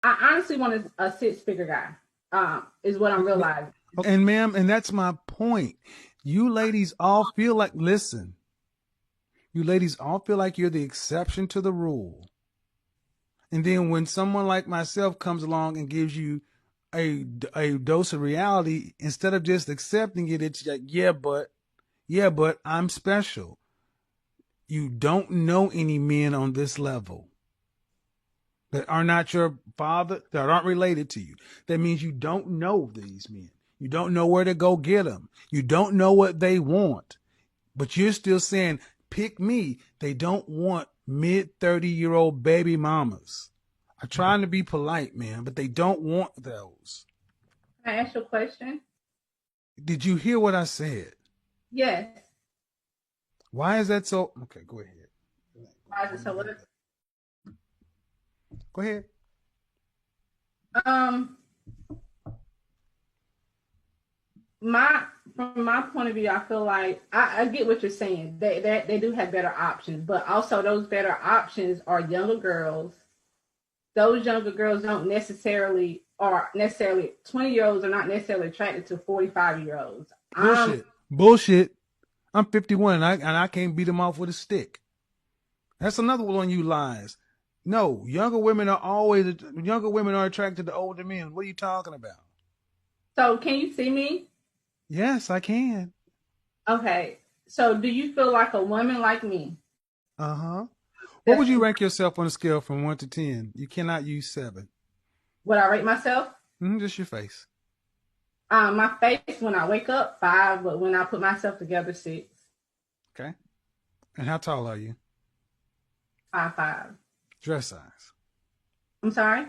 I honestly want a six-figure guy. Is what I'm realizing. And ma'am, and that's my point. You ladies all feel like, listen, you ladies all feel like you're the exception to the rule. And then when someone like myself comes along and gives you a dose of reality, instead of just accepting it, it's like, yeah, but I'm special. You don't know any men on this level that are not your father, that aren't related to you. That means you don't know these men. You don't know where to go get them. You don't know what they want. But you're still saying, pick me. They don't want mid 30-year-old baby mamas. I'm trying to be polite, man, but they don't want those. Can I ask you a question? Did you hear what I said? Yes. Why is that so? Okay, go ahead. Why is it so? Go ahead. Um, my from my point of view, I feel like I get what you're saying. They do have better options, but also those better options are younger girls. Those younger girls don't necessarily are necessarily 20-year-olds are not necessarily attracted to 45-year-olds. Bullshit. Bullshit. I'm 51 and I can't beat them off with a stick. That's another one of you lies. No, younger women are attracted to older men. What are you talking about? So can you see me? Yes, I can. Okay. So do you feel like a woman like me? Uh-huh. What would That's you rank yourself on a scale from 1 to 10? You cannot use 7. what I rate myself. Just your face. My face when I wake up 5, but when I put myself together 6. Okay. And how tall are you? 5'5". Dress size. I'm sorry,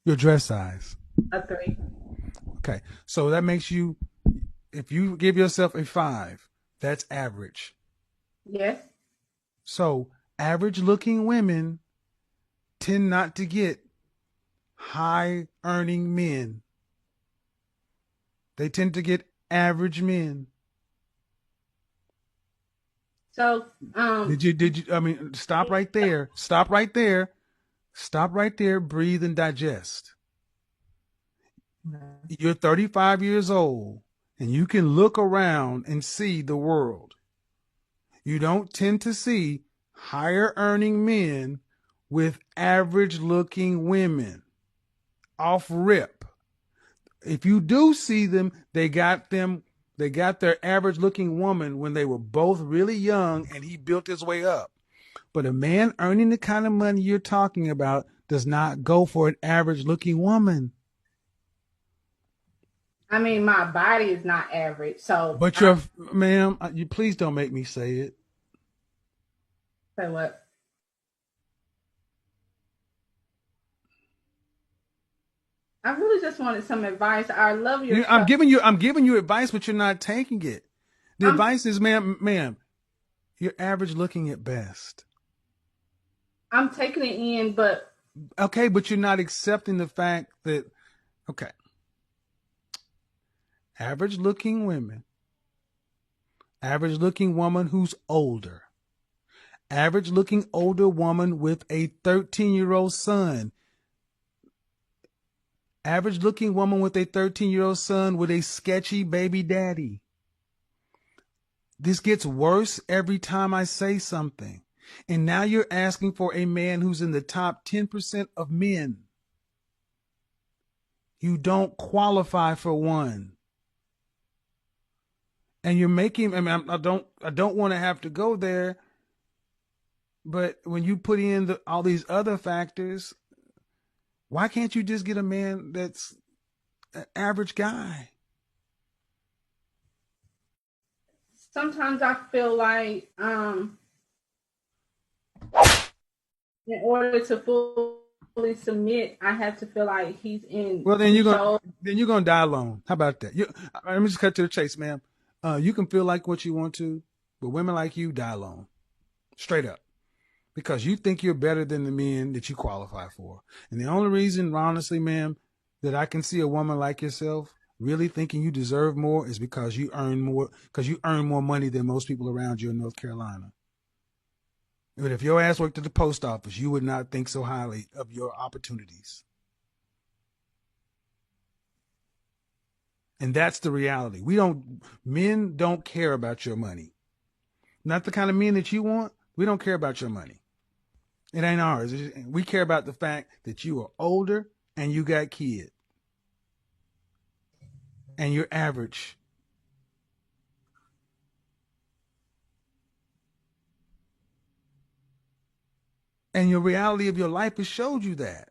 Your dress size. a 3. Okay. So that makes you, if you give yourself a 5, that's average. Yes. So average looking women tend not to get high earning men. They tend to get average men. So I mean, stop right there. Stop right there. Stop right there. Breathe and digest. You're 35 years old and you can look around and see the world. You don't tend to see higher earning men with average looking women off rip. If you do see them, they got their average looking woman when they were both really young and he built his way up. But a man earning the kind of money you're talking about does not go for an average looking woman. I mean, my body is not average. So But I ma'am, you please don't make me say it. say what? I really just wanted some advice. I love your stuff. I'm giving you advice, but you're not taking it. The I'm advice is, ma'am, you're average looking at best. I'm taking it in, but Okay, but you're not accepting the fact that, okay, average looking women, average looking woman who's older, average looking older woman with a 13-year-old son, average looking woman with a 13-year-old son with a sketchy baby daddy. This gets worse every time I say something. And now you're asking for a man who's in the top 10% of men. You don't qualify for one. And you're making, I mean, I don't want to have to go there, but when you put in all these other factors, why can't you just get a man that's an average guy? sometimes I feel like in order to fully submit, I have to feel like he's in Well, control. then you're gonna die alone. How about that? Let me just cut to the chase, ma'am. You can feel like what you want to, but women like you die alone, straight up, because you think you're better than the men that you qualify for. And the only reason, honestly, ma'am, that I can see a woman like yourself really thinking you deserve more is because you earn more money than most people around you in North Carolina. But if your ass worked at the post office, you would not think so highly of your opportunities. And that's the reality. Men don't care about your money. Not the kind of men that you want. We don't care about your money. It ain't ours. We care about the fact that you are older and you got kids and you're average. And your reality of your life has showed you that.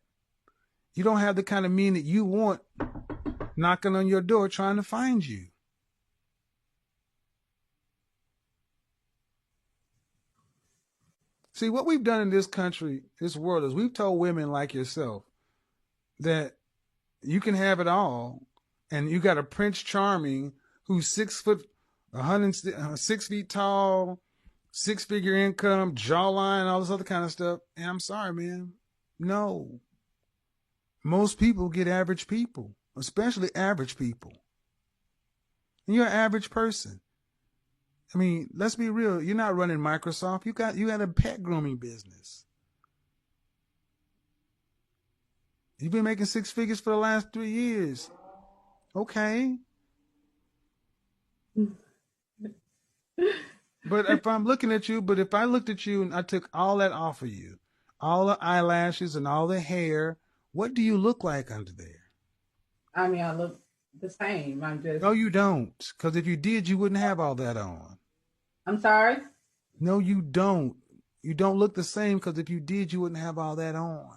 You don't have the kind of men that you want knocking on your door trying to find you. See, what we've done in this country, this world, is we've told women like yourself that you can have it all, and you got a Prince Charming who's 6 foot, 106 feet tall, 6-figure income, jawline, all this other kind of stuff. And I'm sorry, man. No. Most people get average people, especially average people. And you're an average person. I mean, let's be real. You're not running Microsoft. You had a pet grooming business. You've been making 6 figures for the last 3 years. Okay. But if I looked at you and I took all that off of you, all the eyelashes and all the hair, what do you look like under there? I mean, I look the same. No, you don't. Because if you did, you wouldn't have all that on. I'm sorry? No, you don't. You don't look the same because if you did, you wouldn't have all that on.